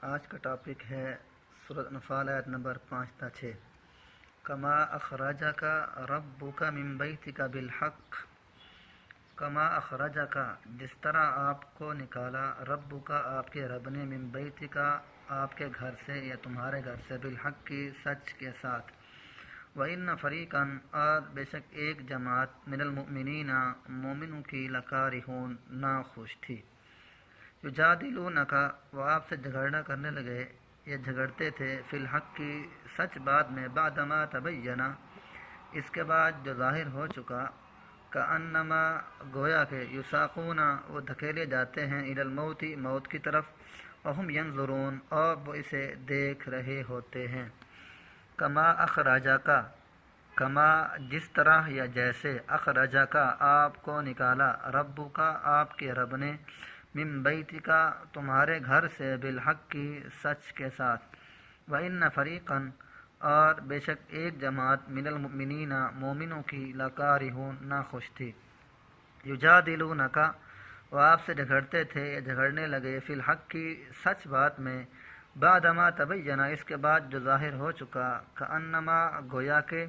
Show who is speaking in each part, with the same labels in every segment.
Speaker 1: آج کا ٹاپک ہے سورۃ انفال آیت نمبر 5 تا 6۔ کما اخرجک ربک من بیتک بالحق، کما اخرجک جس طرح آپ کو نکالا، ربک آپ کے رب نے، من بیتک آپ کے گھر سے یا تمہارے گھر سے، بالحق کی سچ کے ساتھ، وَإِنَّ فَرِيقًا اور بے شک ایک جماعت، من المؤمنین مومنوں کی، لکارہون ناخوش تھی، یجادلونک وہ آپ سے جھگڑنا کرنے لگے یا جھگڑتے تھے، فی الحق کی سچ بات میں، بعدما تبینہ اس کے بعد جو ظاہر ہو چکا، کأنما گویا کہ، یساقون وہ دھکیلے جاتے ہیں، الی الموت موت کی طرف، وہم ینظرون اور وہ اسے دیکھ رہے ہوتے ہیں۔ کما اخرجکا کما جس طرح یا جیسے، اخرجکا آپ کو نکالا، ربکا آپ کے رب نے، من بیتکا تمہارے گھر سے، بالحق کی سچ کے ساتھ، وَإِنَّ فَرِيقًا اور بے شک ایک جماعت، من المؤمنین مومنوں کی، لکارہون ناخوش تھی، یجادلونک وہ آپ سے جھگڑتے تھے یا جھگڑنے لگے، فی الحق کی سچ بات میں، بعدما تبینہ اس کے بعد جو ظاہر ہو چکا، کأنما گویا کہ،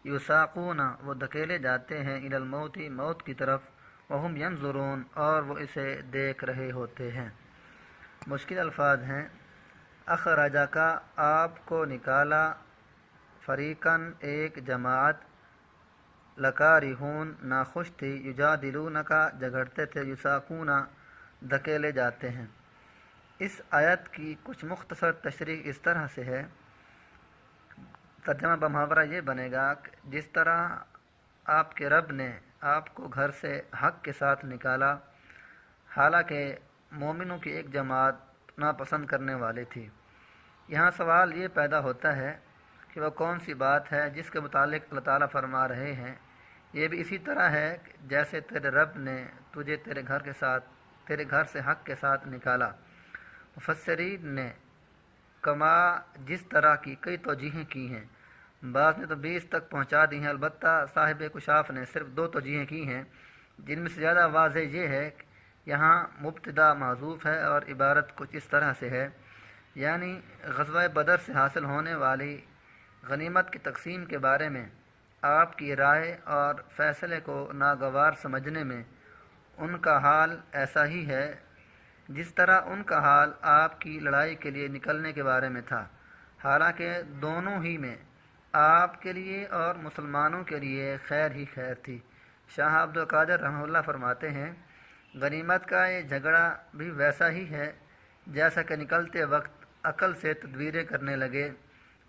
Speaker 1: یساقون وہ دھکیلے جاتے ہیں، الی الموت موت کی طرف، وہم ینظرون اور وہ اسے دیکھ رہے ہوتے ہیں۔ مشکل الفاظ ہیں۔ اخرجکا آپ کو نکالا، فریقاً ایک جماعت، لکارہون ناخوش تھی، یجادلونکا جھگڑتے تھے، یساقون دھکیلے جاتے ہیں۔ اس آیت کی کچھ مختصر تشریح اس طرح سے ہے، ترجمہ بمحاورہ یہ بنے گا کہ جس طرح آپ کے رب نے آپ کو گھر سے حق کے ساتھ نکالا، حالانکہ مومنوں کی ایک جماعت ناپسند کرنے والی تھی۔ یہاں سوال یہ پیدا ہوتا ہے کہ وہ کون سی بات ہے جس کے متعلق اللہ تعالیٰ فرما رہے ہیں۔ یہ بھی اسی طرح ہے جیسے تیرے رب نے تجھے تیرے گھر سے حق کے ساتھ نکالا۔ مفسرین نے کما جس طرح کی کئی توجیہیں کی ہیں، بعض نے تو 20 تک پہنچا دی ہیں، البتہ صاحب کشاف نے صرف 2 توجیہیں کی ہیں، جن میں سے زیادہ واضح یہ ہے کہ یہاں مبتدا محذوف ہے اور عبارت کچھ اس طرح سے ہے، یعنی غزوہ بدر سے حاصل ہونے والی غنیمت کی تقسیم کے بارے میں آپ کی رائے اور فیصلے کو ناگوار سمجھنے میں ان کا حال ایسا ہی ہے جس طرح ان کا حال آپ کی لڑائی کے لیے نکلنے کے بارے میں تھا، حالانکہ دونوں ہی میں آپ کے لیے اور مسلمانوں کے لیے خیر ہی خیر تھی۔ شاہ عبد القادر رحمہ اللہ فرماتے ہیں، غنیمت کا یہ جھگڑا بھی ویسا ہی ہے جیسا کہ نکلتے وقت عقل سے تدبیریں کرنے لگے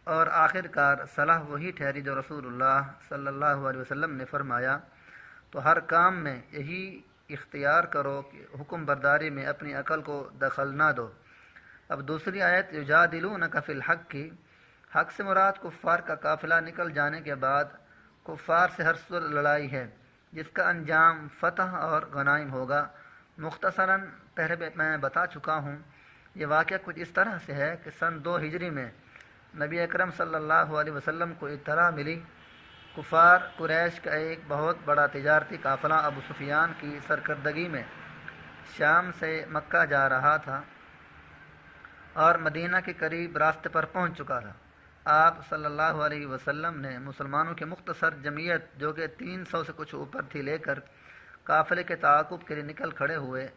Speaker 1: اور آخر کار صلاح وہی ٹھہری جو رسول اللہ صلی اللہ علیہ وسلم نے فرمایا، تو ہر کام میں یہی اختیار کرو کہ حکم برداری میں اپنی عقل کو دخل نہ دو۔ اب دوسری آیت یجادلونک فی الحق کی، حق سے مراد کفار کا قافلہ نکل جانے کے بعد کفار سے ہر صورت لڑائی ہے جس کا انجام فتح اور غنائم ہوگا۔ مختصراً پہلے میں بتا چکا ہوں، یہ واقعہ کچھ اس طرح سے ہے کہ سن 2 ہجری میں نبی اکرم صلی اللہ علیہ وسلم کو اطلاع ملی، کفار قریش کا ایک بہت بڑا تجارتی قافلہ ابو سفیان کی سرکردگی میں شام سے مکہ جا رہا تھا اور مدینہ کے قریب راستے پر پہنچ چکا تھا۔ آپ صلی اللہ علیہ وسلم نے مسلمانوں کی مختصر جمعیت جو کہ 300 سے کچھ اوپر تھی لے کر قافلے کے تعاقب کے لیے نکل کھڑے ہوئے۔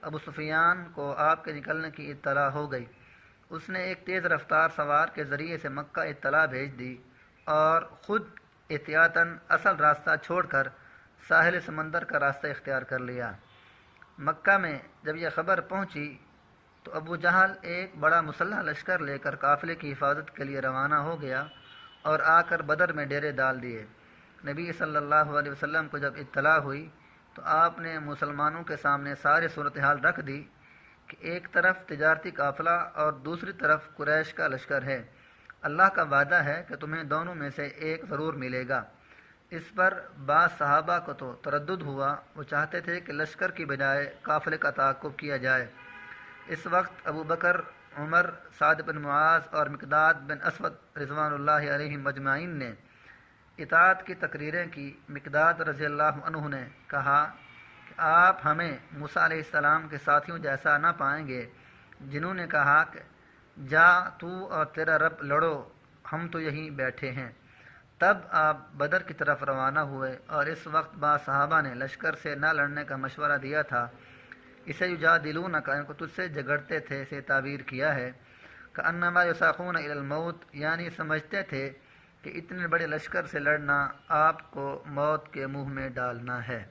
Speaker 1: ابو سفیان کو آپ کے نکلنے کی اطلاع ہو گئی۔ اس نے ایک تیز رفتار سوار کے ذریعے سے مکہ اطلاع بھیج دی اور خود احتیاطاً اصل راستہ چھوڑ کر ساحل سمندر کا راستہ اختیار کر لیا۔ مکہ میں جب یہ خبر پہنچی تو ابو جہل ایک بڑا مسلح لشکر لے کر قافلے کی حفاظت کے لیے روانہ ہو گیا اور آ کر بدر میں ڈیرے ڈال دیے۔ نبی صلی اللہ علیہ وسلم کو جب اطلاع ہوئی تو آپ نے مسلمانوں کے سامنے ساری صورتحال رکھ دی کہ ایک طرف تجارتی قافلہ اور دوسری طرف قریش کا لشکر ہے، اللہ کا وعدہ ہے کہ تمہیں دونوں میں سے ایک ضرور ملے گا۔ اس پر بعض صحابہ کو تو تردد ہوا، وہ چاہتے تھے کہ لشکر کی بجائے قافلے کا تعاقب کیا جائے۔ اس وقت ابو بکر، عمر، سعد بن معاذ اور مقداد بن اسود رضوان اللہ علیہم مجمعین نے اطاعت کی تقریریں کی۔ مقداد رضی اللہ عنہ نے کہا کہ آپ ہمیں موسیٰ علیہ السلام کے ساتھیوں جیسا نہ پائیں گے جنہوں نے کہا کہ جا تو اور تیرا رب لڑو، ہم تو یہیں بیٹھے ہیں۔ تب آپ بدر کی طرف روانہ ہوئے، اور اس وقت بعض صحابہ نے لشکر سے نہ لڑنے کا مشورہ دیا تھا۔ اسے یجادلونک، ان کو تجھ سے جھگڑتے تھے سے تعبیر کیا ہے، کأنما یساقون الی الموت، یعنی سمجھتے تھے کہ اتنے بڑے لشکر سے لڑنا آپ کو موت کے منہ میں ڈالنا ہے۔